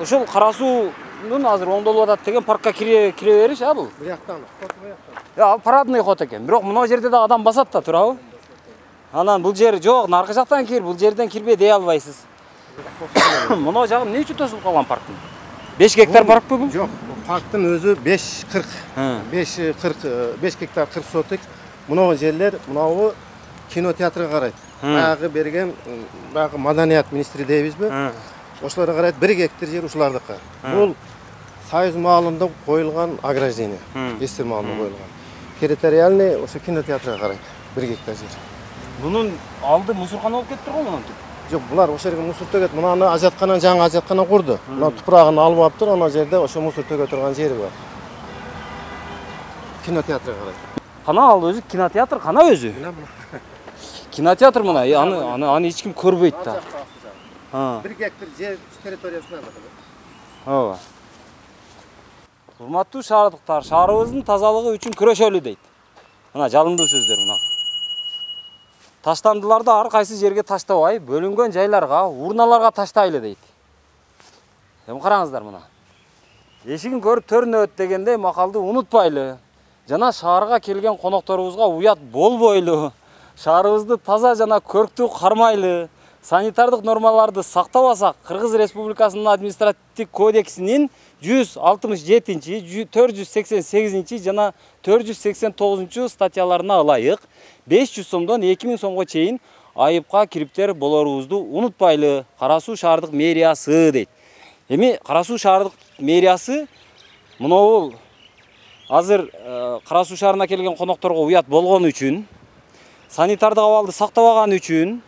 ошол Кара суунун азыр оңдолуп атат деген паркка кире бериш, а бул? Бияктан, хот бияктан. Я, парадный ход экен. Бирок мына жерде да адам басат да, турабы? Анан бул жер жок, наркы жактан кир, бул жерден кирбей дей албайсыз. Мына жагы эмне үчүн тосулуп калган парктын? 5 гектар паркпы бул? Жок, парктын өзү 5-40. 5 гектар 40 соток. Мына жерлер, мынабу кинотеатрга карайт. Баягы берген, баягы маданият министри дейбизби? Ошолорго карайт 1 гектар жер ушулардыкы. Бул Союз маалында коюлган ограждение. Эстер маалында коюлган. Территориальный ошо кинотеатрга карайт 1 гектар жер. Бунун алды мусоркана болуп кетиптир го мунун. Жок, булар ошол жерге мусор төгөт. Мынаны ажатканан жаңы ажаткана курду. Мына тупрагын алып алыптыр, ана жерде ошо мусор төгө турган жери бар. Кинотеатрга карайт. Кана ал өзү кинотеатр, кана өзү? Кинотеатр мына, аны эч ким көрбөйт да. 1 гектар жер территориясында бар. Ооба. Урматтуу шаардыктар, шаарыбыздын тазалыгы үчүн күрөшөлү дейт. Мына жалындуу сөздөр мына. Таштандыларды ар кайсы жерге таштабай, бөлүнгөн жайларга, урналарга таштайлы дейт. Эми караңыздар мына. Эшигин көрүп төрүнөт дегендей макалды унутпайлы. Жана шаарга келген конокторубузга уят болбойлу. Шаарыбызды таза жана көрктүү кармайлы. Санитардык нормаларды сактабасак, Кыргыз Республикасынын административдик кодексинин 167, 488 жана 489 статьяларына ылайык 500 сомдон 2000 сомго чейин айыпка кириптер болорубузду унутпайлы. Кара Суу шаардык мэриясы дейт. Эми Кара Суу шаардык мэриясы мынабул азыр Кара Суу шаарына келген конокторго уят болгон үчүн, санитардык абалды сактабаган үчүн,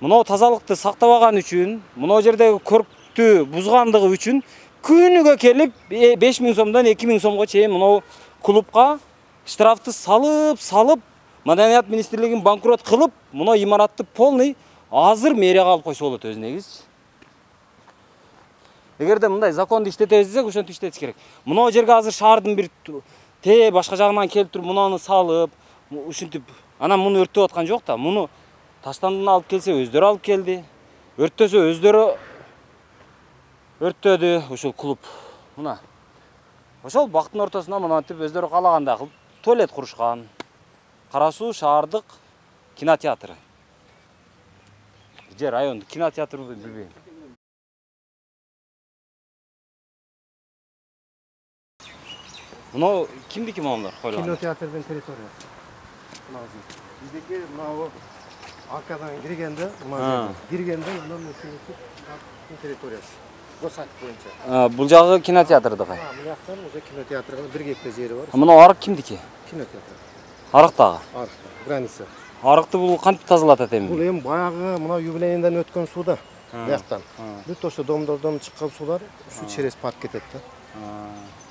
мына тазалыкты сактабаган үчүн, мына жердеги көрктү бузгандыгы үчүн күнүгө келип 5000 сомдон 2000 сомго чейин мына клубка штрафты салып, маданият министрлигин банкрот кылып, мына имаратты полный азыр мэрияга алып койсо болот өзү негизи. Эгерде мындай законду иштетебиз десек, ошентип иштетиш керек. Мына жерге азыр шаардын бир башка жагынан келип туруп, мунаны салып, ушинтип, анан муну өрттөп аткан жок да. Муну таштандыны алып келсе, өздөрү алып келди. Өрттөсө өздөрү өрттөдү ушул клуб. Мына. Ошол бактын ортосуна мынантип өздөрү каалагандай кылып туалет курушкан. Кара Суу шаардык кинотеатры. Же райондук кинотеатры билбейм. Мына кимдики мамлар койлгон? Кинотеатрдын территориясы. Биздики мына аркадан киргенде, анан территориясы. Босак боюнча. Бул жагы кинотеатрдыкы. Бул жактан уже кинотеатрдын 1 гектар жери бар. Мына арык кимдики? Кинотеатр. Арыктагы. Арык, граница. Арыкты бул кантип тазалатат эми? Бул эми баягы мына юбилейинден өткөн сууда. Бияктан. Бүт ошо домдордон чыккан суулар ушу через парк кетет да.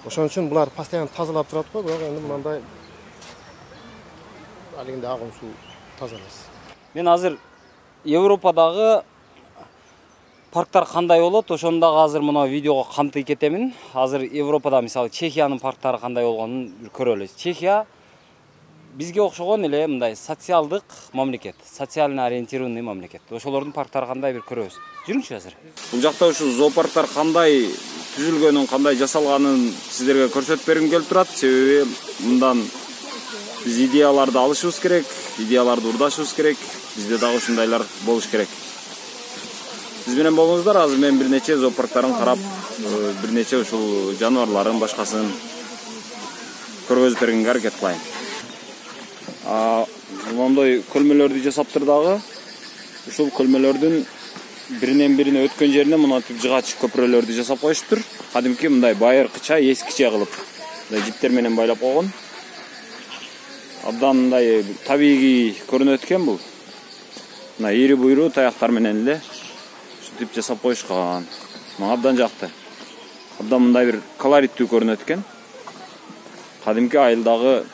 Ошон үчүн булар постоянно тазалап турат го, бирок эми мындай алигинде агым суу таза эмес. Мен азыр Европадагы парктар кандай болот, ошону дагы азыр мына видеого камтый кетемин. Азыр Европада мисалы Чехиянын парктары кандай болгонун көрөлү. Чехия бизге окшогон эле мындай социалдык мамлекет, социально ориентированный мамлекет. Ошолордун парктары кандай бир көрөбүз. Жүрүңчү азыр. Бул жакта ушу зоопарктар кандай түзүлгөнүн, кандай жасалганын сиздерге көрсөтүп бергим келип турат. Себеби мындан биз идеяларды алышыбыз керек, идеяларды урдашыбыз керек. Бизде дагы ушундайлар болуш керек. Биз менен болуңуздар. Азыр мен бир нече зоопарктарын карап, бир нече ушул жаныбарларын башкасын көргөзүп бергенге аракет кылайын. Мондой көлмөлөрдү жасаптыр дагы. Ушул көлмөлөрдүн биринен бирине өткөн жерине мынантип жыгач көпүрөлөрдү жасап коюштур. Кадимки мындай байыркыча, эскиче кылып, мындай жиптер менен байлап койгон. Абдан мындай табигый көрүнөт экен бул. Мына ири буйруу таяктар менен эле ушинтип жасап коюшкан. Мага абдан жакты. Абдан мындай бир колориттүү көрүнөт экен. Кадимки айылдагы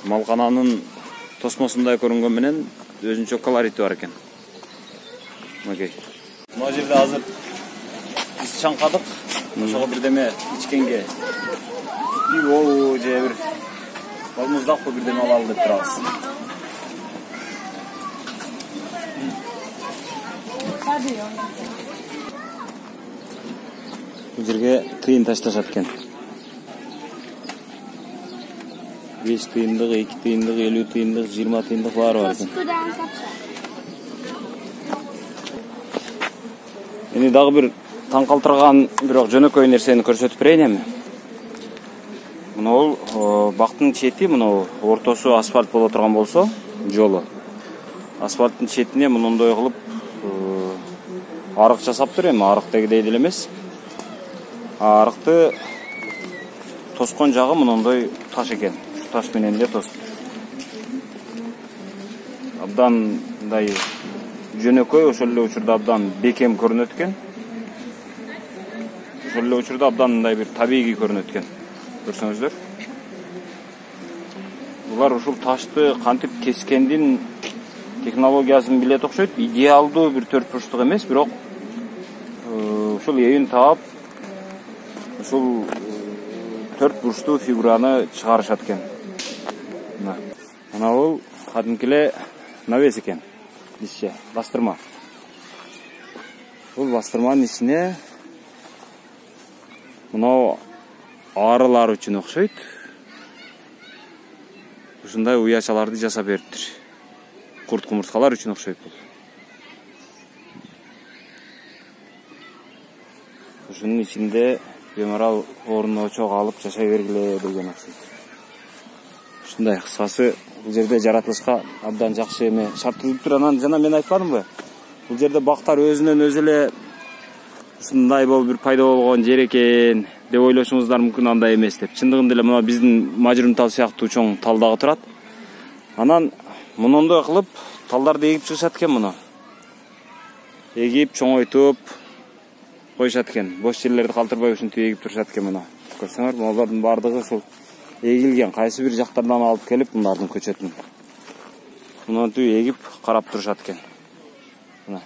малкананын тосмосундай көрүнгөн менен өзүнчө колорити бар экен. Окей. Мына жерде азыр биз чаңкадык. Ошого бирдеме ичкенге пиво же бир балмуздак бирдеме алалы деп турабыз. Бул жерге тыйын ташташат экен. 5 тыйындык, 2 тыйындык, 50 тыйындык, 20 тыйындык баары бар экен. Эми дагы бир таң калтырган, бирок жөнөкөй нерсени көрсөтүп берейин эми. Мынау бактын чети, мынау ортосу асфальт боло турган болсо, жолу. Асфальттын четине мындай кылып арык жасаптыр эми, арык дегидей деле эмес. Арыкты тоскон жагы мындай таш экен. Таш менен эле тосуп. Абдан мындай жөнөкөй, ошол эле учурда абдан бекем көрүнөт экен. Ошол эле учурда абдан мындай бир табигый көрүнөт экен. Көрсөңүздөр. Булар ушул ташты кантип кескендин технологиясын билет окшойт. Идеалдуу бир төрт бурчтук эмес, бирок ушул эйин таап ушул төрт бурчтуу фигураны чыгарышат экен. Мына бул кадимки эле навес экен. Ишче, бастырма. Бул бастырманын ичине мына арылар үчүн окшойт. Ушундай уячаларды жасап бериптир. Курт кумурскалар үчүн окшойт бул. Ушунун ичинде бемарал орночо калып жашай бергиле деген окшойт. Ушундай кыскасы бул жерде жаратылышка абдан жакшы эме шарт түзүлүптүр. Анан жана мен айтпадымбы? Бул жерде бактар өзүнөн өзү эле ушундай болуп бир пайда болгон жер экен деп ойлошуңуздар мүмкүн, андай эмес деп. Чындыгында эле мына биздин мажрум-тал сыяктуу чоң тал дагы турат. Анан мындай кылып талдарды эгип чыгышат экен муну. Эгип чоңойтуп коюшат экен. Бош жерлерди калтырбай ушинтип эгип турушат экен муну. Көрсөңөр, булардын бардыгы ушул эгилген. Кайсы бир жактардан алып келип мындардын көчөтүн. Мынтип эгип карап турушат экен. Мына.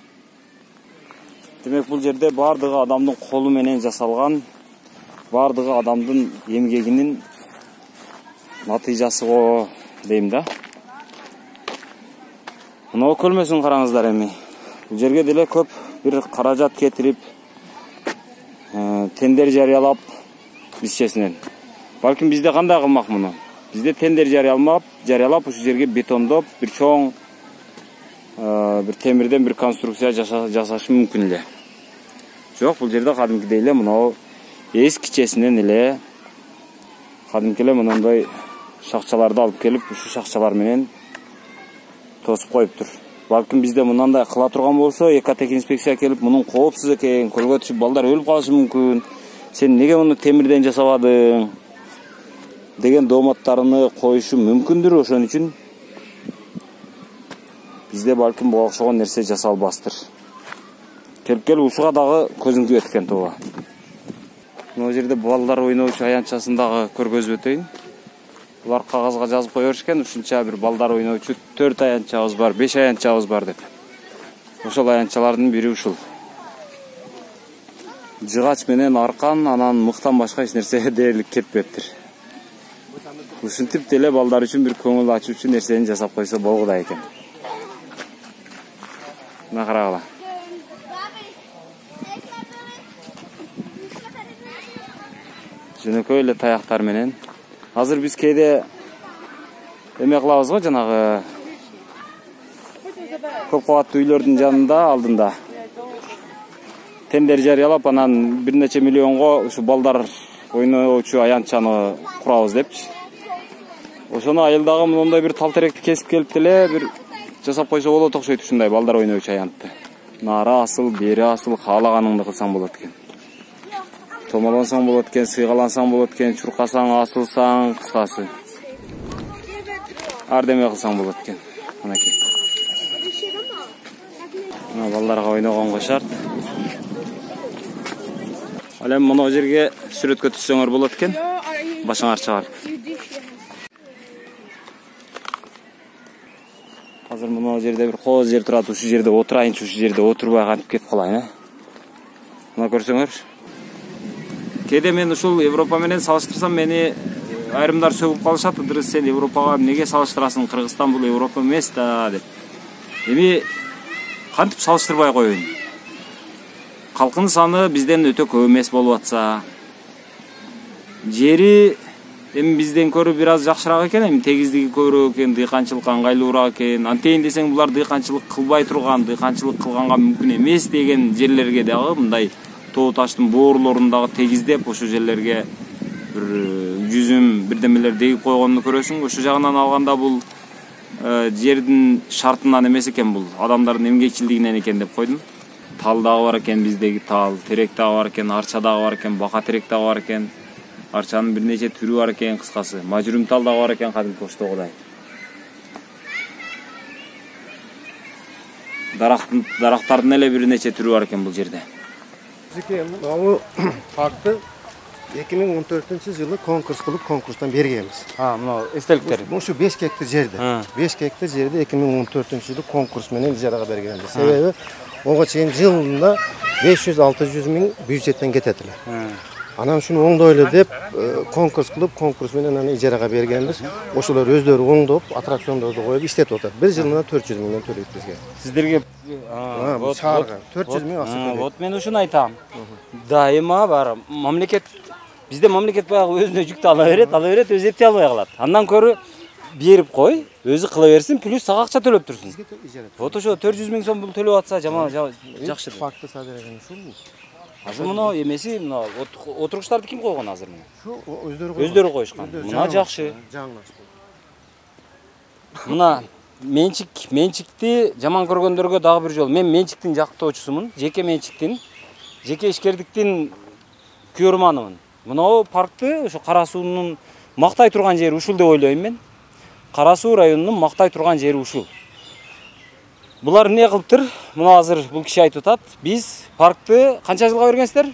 Демек бул жерде бардыгы адамдын колу менен жасалган, бардыгы адамдын эмгегинин натыйжасы го дейм да. Мына көрмөсүн караңыздар эми. Бул жерге деле көп бир каражат кетирип, тендер жарыялап бизчесинен. Балким бизде кандай кылмак муну? Бизде тендер жарыялап ушул жерге бетондоп, бир чоң бир темирден бир конструкция жасашы мүмкүн эле. Жок, бул жерде кадимкидей эле мына эскичесинен эле кадимки эле мындай шакчаларды алып келип, ушул шакчалар менен тосуп коюптур. Балким бизде мындай кыла турган болсо, экотек инспекция келип, мунун коопсуз экен, көлгө түшүп балдар өлүп калышы мүмкүн. Сен неге муну темирден жасабадың? Деген дооматтарыны коюшу мүмкүндүр. Ошон үчүн бизде балким буга окшогон нерсе жасалбастыр. Келип ушуга дагы көзүң тигет экен тууга. Мына жерде балдар ойноочу аянтчасын дагы көргөзүп өтөйүн. Булар кагазга жазып кое беришкен, ушунча бир балдар ойноочу 4 аянтчабыз бар, 5 аянтчабыз бар деп. Ошол аянтчалардын бири ушул. Жыгач менен аркан, анан мыктан башка эч нерсе дээрлик кетпептир. Ушинтип деле балдар үчүн бир көңүл ачуучу нерсени жасап койсо болгудай экен. Мына карагыла. Жөнөкөй эле таяктар менен. Азыр биз кээде эме кылабыз го, жанагы көп кабаттуу үйлөрдүн жанында, алдында тендер жарыялап, анан бир нече миллионго ушу балдар ойноочу аянтчаны курабыз депчи. Ошону айылдагы мындай бир тал теректи кесип келип деле бир жасап койсо болот окшойт, ушундай балдар ойноочу аянтты. Нары асыл, бери асыл, каалаганыңды кылсаң болот экен. Томолонсаң болот экен, сыйгалансаң болот экен, чуркасаң, асылсаң, кыскасы. Ар деме кылсаң болот экен. Мынакей. Мына балдарга ойногонго шарт. Ал эми мына жерге сүрөткө түшсөңөр болот экен. Башыңар чыгарып. Азыр мына жерде бир кооз жер турат, ушул жерде отурайынчы, ушул жерде отурбай кантип кетип калайын, Мына көрсөңөр. Кээде мен ушул Европа менен салыштырсам, мени айрымдар сөгүп калышат. Ыдырыс, сен Европага эмнеге салыштырасың? Кыргызстан бул Европа эмес да деп. Эми кантип салыштырбай коеюн? халкынын саны бизден өтө көп эмес болуп атса, жери эми бизден көрү бир аз жакшыраак экен, эми тегиздиги көбүрөөк экен, дыйканчылыкка ыңгайлуураак экен. Антейин десең булар дыйканчылык кылбай турган, дыйканчылык кылганга мүмкүн эмес деген жерлерге дагы мындай тоо таштын боорлорундагы тегиздеп ошол жерлерге бир жүзүм бирдемелер дегип койгонун көрөсүң. Ошол жагынан алганда бул жердин шартынан эмес экен, бул адамдардын эмгекчилдигинен экен деп койдум. Тал дагы бар экен, биздеги тал, терек дагы бар экен, арча дагы бар экен, бака терек дагы бар экен. Арчанын бир нече түрү бар экен, кыскасы. Мажурум тал дагы бар экен, кадимки оштогудай. Дарактардын эле бир нече түрү бар экен бул жерде. Бул факты 2014-жылы конкурс кылып конкурстан бергенбиз. Мына эстеликтер. Ушу 5 гектар жерде. 5 гектар жерде 2014-жылы конкурс менен ижарага бергенбиз. Себеби ого чейин жылында 500-600 миң бюджеттен кетет эле. Анан ушуну оңдой эле деп конкурс кылып, конкурс менен аны ижарага бергенбиз. Ошолор өздөрү оңдоп, аттракциондорду коюп иштетип атат. Бир жылына 400 миңден төлөйт бизге. Сиздерге шаарга 400 миң акча төлөйт. Вот мен ушуну айтам. Дайыма бар мамлекет, бизде мамлекет баягы өзүнө жүктү ала берет, өзү эптей албай калат. Андан көрү берип кой, өзү кыла берсин, плюс сага акча төлөп турсун. Вот ошо 400 миң сом бул төлөп атса жаман жакшы. Факты садыраган ушул. Азыр мына эмеси, мына отургучтарды ким койгон азыр мына? Шу Өздөрү коюшкан. Мына жакшы. Мына менчикти жаман көргөндөргө дагы бир жол. Мен менчиктин жактоочусумун, жеке менчиктин, жеке ишкердиктин көрманымын. Мына паркты ошо Кара суунун мактай турган жери ушул деп ойлойм мен. Кара суу районунун мактай турган жери ушул. Булар эмне кылыптыр? Мына азыр бул киши айтып атат. Биз паркты канча жылга бергенсиздер?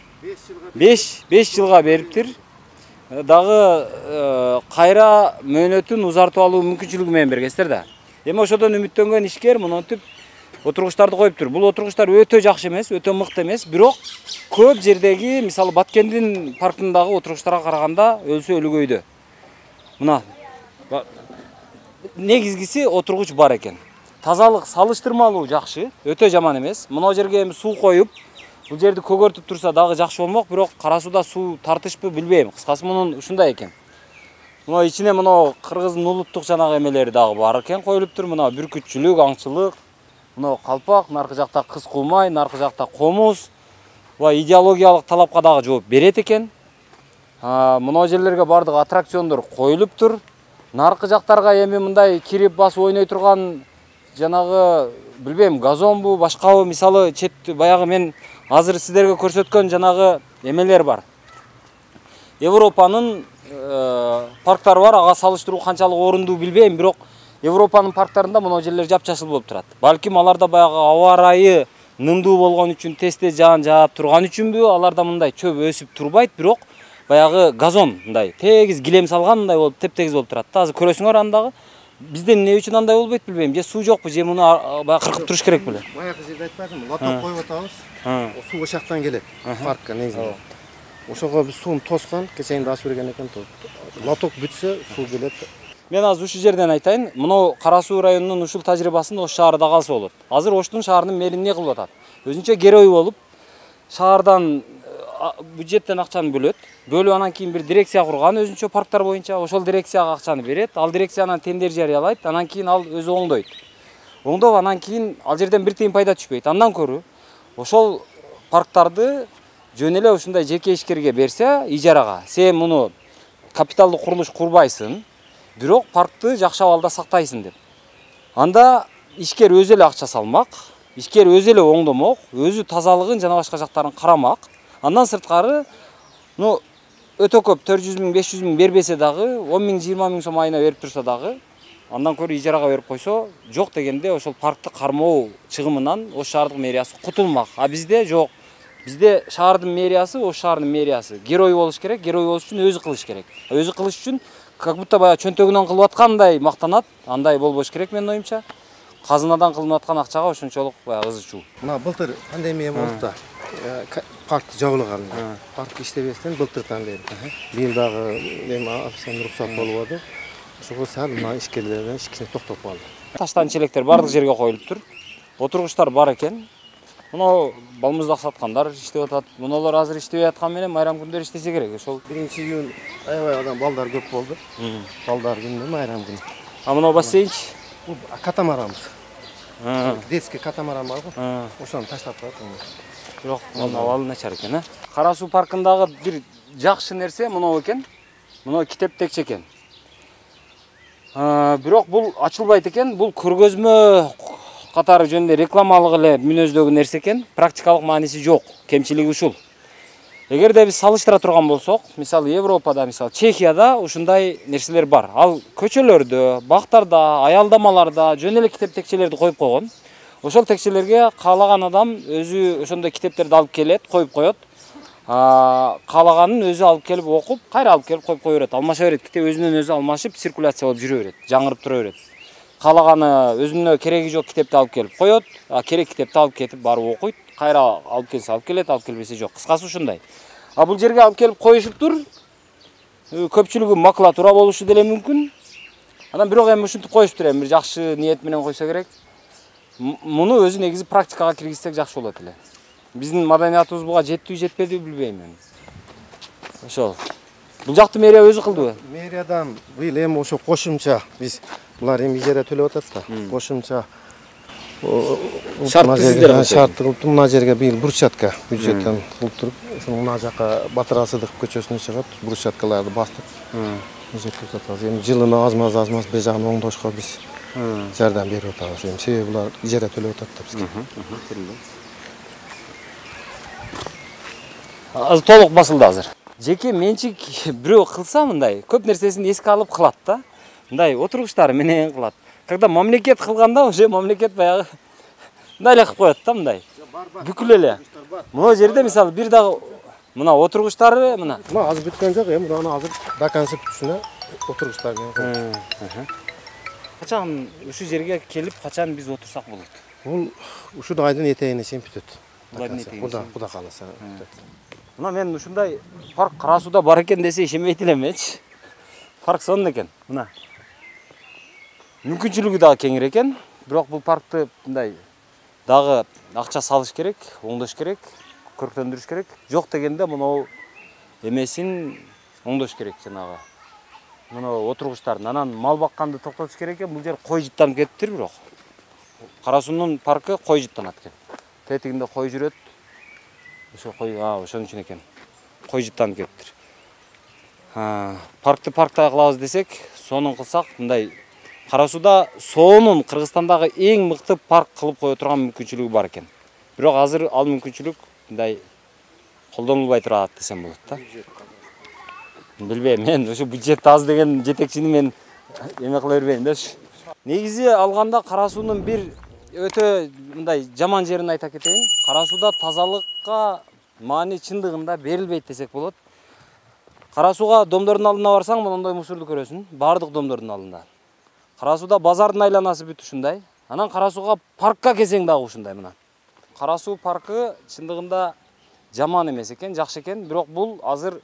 5 жылга бериптир. Дагы кайра мөөнөтүн узартып алуу мүмкүнчүлүгү менен бергенсиздер да. Эми ошодон үмүттөнгөн ишкер монтип отургучтарды коюптур. Бул отургучтар өтө жакшы эмес, өтө мыкты эмес, бирок көп жердеги, мисалы Баткендин паркындагы отургучтарга караганда өлсө өлүгөйдө. Мына негизгиси отургуч бар экен. Тазалык салыштырмалуу жакшы, өтө жаман эмес. Мына жерге эми суу коюп, бул жерди көгөртүп турса дагы жакшы болмок, бирок Кара сууда суу тартышпы билбейм. Кыскасы мунун ушундай экен. Мына ичине мына кыргыздын улуттук жанагы эмелери дагы бар экен, коюлуптур. Мына бүркүтчүлүк, аңчылык, мына калпак, наркы жакта кыз кулмай, наркы жакта комуз. Ва идеологиялык талапка дагы жооп берет экен. Мына жерлерге бардык аттракциондор коюлуптур. Наркы жактарга эми мындай кирип басып ойной турган жанагы билбейм, газонбу, башкабы, мисалы чет баягы мен азыр сиздерге көрсөткөн жанагы эмелер бар. Европанын парктары бар, ага салыштыруу канчалык орундуу билбейм, бирок Европанын парктарында мына жерлер жапжашыл болуп турат. Балким аларда баягы аба ырайы нымдуу болгон үчүн тез жаан жаап турган үчүнбү, аларда мындай чөп өсүп турбайт, бирок баягы газон мындай тегиз килем салгандай болуп тептегиз болуп турат. Азыр көрөсүңөр андагы. Бизден эмне үчүн андай болбойт билбейм. Же суу жокпу, же муну баягы кыркып туруш керек беле. Баягы жерде айтпадымбы, лоток коюп атабыз. Суу ошол жактан келет. Паркка негизи. Ошого биз сууну тоскон, кечеинде ачып берген экен. Лоток бүтсө суу келет. Мен азыр ушул жерден айтайын. Мына Кара суу районунун ушул тажрыйбасын Ош шаарында калса болот. Азыр Оштун шаарынын мэри эмне кылып атат? Өзүнчө герой болуп, шаардан бюджеттен акчаны бөлөт. Бөлүп анан кийин бир дирекция курган өзүнчө парктар боюнча. Ошол дирекцияга акчаны берет. Ал дирекциянан тендер жарыялайт. Анан кийин ал өзү оңдойт. Оңдоп анан кийин ал жерден бир тыйын пайда түшпөйт. Андан көрү ошол парктарды жөн эле ушундай жеке ишкерге берсе, ижарага. Сен муну капиталдык курулуш курбайсың, бирок паркты жакшы абалда сактайсың деп. Анда ишкер өзү эле акча салмак, ишкер өзү эле оңдомок, өзү тазалыгын жана башка жактарын карамак. Андан сырткары, өтө көп 400 миң, 500 миң бербесе дагы, 10 миң, 20 миң сом айына берип турса дагы, андан көрү ижарага берип койсо, жок дегенде ошол паркты кармоо чыгымынан Ош шаардык мэриясы кутулмак. А бизде жок. Бизде шаардын мэриясы, Ош шаарынын мэриясы герой болуш керек, герой болуш үчүн өзү кылыш керек. Өзү кылыш үчүн как будто баягы чөнтөгүнөн кылып аткандай мактанат, андай болбош керек менин оюмча. Казынадан кылынып аткан акчага ошончолук баягы ызы чуу. Мына былтыр пандемия болду да. Парк жабылган. Парк иштебестен былтырдан бери. Быйыл дагы эми официалдык уруксат болуп атты. Ошого сал мына ишкерлерден ишке токтоп калды. Таштан челектер бардык жерге коюлуптур. Отургучтар бар экен. Мына балмуздак саткандар иштеп атат. Муналар азыр иштебей аткан менен майрам күндөрү иштесе керек. Ошол 1-июнь аябай адам балдар көп болду. Балдар күнү, майрам күнү. А мына бассейнчи? Бул катамаран. Детский катамаран бар го. Ошону таштап коет. Бирок мына абалы начар экен, Кара суу паркындагы бир жакшы нерсе мынау экен. Мына китеп текче экен. Бирок бул ачылбайт экен. Бул көргөзмө катары жөнүндө рекламалык эле мүнөздөгү нерсе экен. Практикалык мааниси жок. Кемчилиги ушул. Эгерде биз салыштыра турган болсок, мисалы Европада, мисалы Чехияда ушундай нерселер бар. Ал көчөлөрдө, бактарда, аялдамаларда жөн эле китеп текчелерди коюп койгон. Ошол текчелерге каалаган адам өзү ошондой китептерди алып келет, коюп коет. Каалаганын өзү алып келип окуп, кайра алып келип коюп кое берет. Алмаша берет. Китеп өзүнөн өзү алмашып, циркуляция болуп жүрө берет, жаңырып тура берет. Каалаганы өзүнө кереги жок китепти алып келип коет, керек китепти алып кетип барып окуйт. Кайра алып келсе алып келет, алып келбесе жок. Кыскасы ушундай. Бул жерге алып келип коюшуптур. Көпчүлүгү макулатура болушу деле мүмкүн. Анан бирок эми ушинтип коюшуптур, эми бир жакшы ниет менен койсо керек. Муну өзү негизи практикага киргизсек жакшы болот эле. Биздин маданиятыбыз буга жеттиби, жетпедиби билбейм эми. Ошол. Бул жакты мэрия өзү кылдыбы? Мэриядан быйыл эми ошо кошумча биз булар эми ижара төлөп атат да. Кошумча шарт кылып мына жерге быйыл брусчатка бюджеттен кылып туруп, ушуну мына жака Батыр Асыдыков көчөсүнө чыгып, брусчаткаларды бастып жеткирип атабыз. Эми жылына аз-маз бе жагын оңдошко биз жардам берип атабыз. Эми себеби булар ижара төлөп атат да бизге. Азыр толук басылды азыр. Жеке менчик бирөө кылса мындай көп нерсесин эске алып кылат да. Мындай отургучтары менен кылат. Когда мамлекет кылганда уже мамлекет баягы мындай эле кылып коет да мындай. Бүкүл эле. Мына жерде мисалы бир дагы мына отургучтары мына. Мына азыр бүткөн жок, эми муну азыр до конца бүтүшүнө отургучтар менен. Качан ушу жерге келип качан биз отурсак болот? Бул ушул айдын этегине чейин бүтөт. Куда кааласа бүтөт. Мына мен ушундай парк Кара сууда бар экен десе ишенбейт элемечи. Парк сонун экен. Мына. Мүмкүнчүлүгү дагы кеңир экен. Бирок бул паркты мындай дагы акча салыш керек, оңдош керек, көрктөндүрүш керек. Жок дегенде мынау эмесин оңдош керек жанагы. Мына отургучтардын. Анан мал бакканды токтотуш керек экен. Бул жер кой жыттанып кетиптир бирок. Кара суунун паркы кой жыттанат экен. Тетигинде кой жүрөт. Ошо кой, ошонун үчүн экен. Кой жыттанып кетиптир. Паркты паркта кылабыз десек, сонун кылсак, мындай Кара сууда соонун Кыргызстандагы эң мыкты парк кылып кое турган мүмкүнчүлүгү бар экен. Бирок азыр ал мүмкүнчүлүк мындай колдонулбай турат десем болот да. Билбейм, мен ошо бюджет аз деген жетекчини мен эме кыла бербейм да. Негизи алганда Кара суунун бир өтө мындай жаман жерин айта кетейин. Кара сууда тазалыкка маани чындыгында берилбейт десек болот. Кара сууга домдордун алдына барсаң, мондой мусорду көрөсүң, баардык домдордун алдында. Кара сууда базардын айланасы бүт ушундай. Анан Кара сууга паркка келсең дагы ушундай мына. Кара суу паркы чындыгында жаман эмес экен, жакшы экен, бирок бул азыр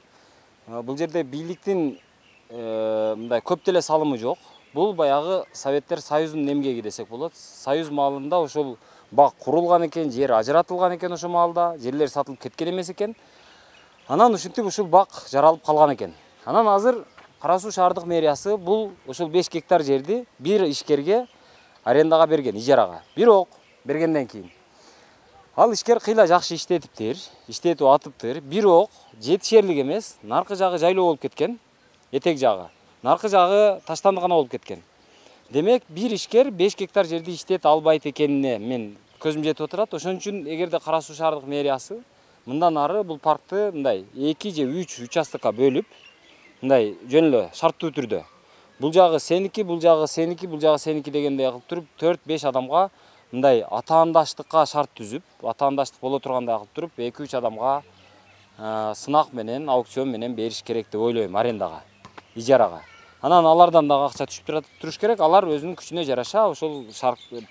бул жерде бийликтин мындай көп деле салымы жок. Бул баягы Советтер Союзунун эмгеги десек болот. Союз маалында ошол бак курулган экен, жер ажыратылган экен ошол маалда, жерлер сатылып кеткен эмес экен. Анан ушинтип ушул бак жаралып калган экен. Анан азыр Кара суу шаардык мэриясы бул ошол 5 гектар жерди бир ишкерге арендага берген, ижарага. Бирок бергенден кийин ал ишкер кыйла жакшы иштетиптир, иштетип атыптыр. Бирок жетишерлик эмес, наркы жагы жайлоо болуп кеткен, этек жагы. Наркы жагы таштандыгана болуп кеткен. Демек, бир ишкер 5 гектар жерди иштете албайт экенине мен көзүм жетип отурат. Ошон үчүн эгерде Кара суу шаардык мэриясы мындан ары бул паркты мындай 2 же 3 участокко бөлүп, мындай жөн эле шарттуу түрдө бул жагы сеники, бул жагы сеники, бул жагы сеники дегендей кылып туруп 4-5 адамга мындай атаандаштыкка шарт түзүп, атаандаштык боло тургандай кылып туруп 2-3 адамга сынак менен, аукцион менен бериш керек деп ойлойм арендага, ижарага. Анан алардан дагы акча түшүп туруш керек. Алар өзүнүн күчүнө жараша ошол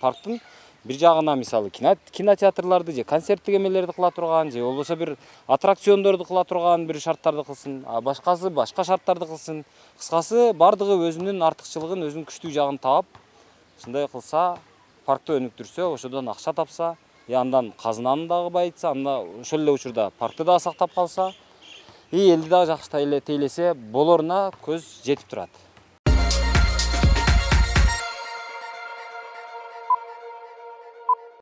парктын бир жагына мисалы кинотеатрларды же концерттик эмелерди кыла турган, же болбосо бир аттракциондорду кыла турган бир шарттарды кылсын, башкасы башка шарттарды кылсын. Кыскасы бардыгы өзүнүн артыкчылыгын, өзүнүн күчтүү жагын таап, ушундай кылса, паркты өнүктүрсө, ошодон акча тапса, андан казынаны дагы байытса, анда ошол эле учурда паркты дагы сактап калса, элди дагы жакшы тейлесе болоруна көз жетип турат.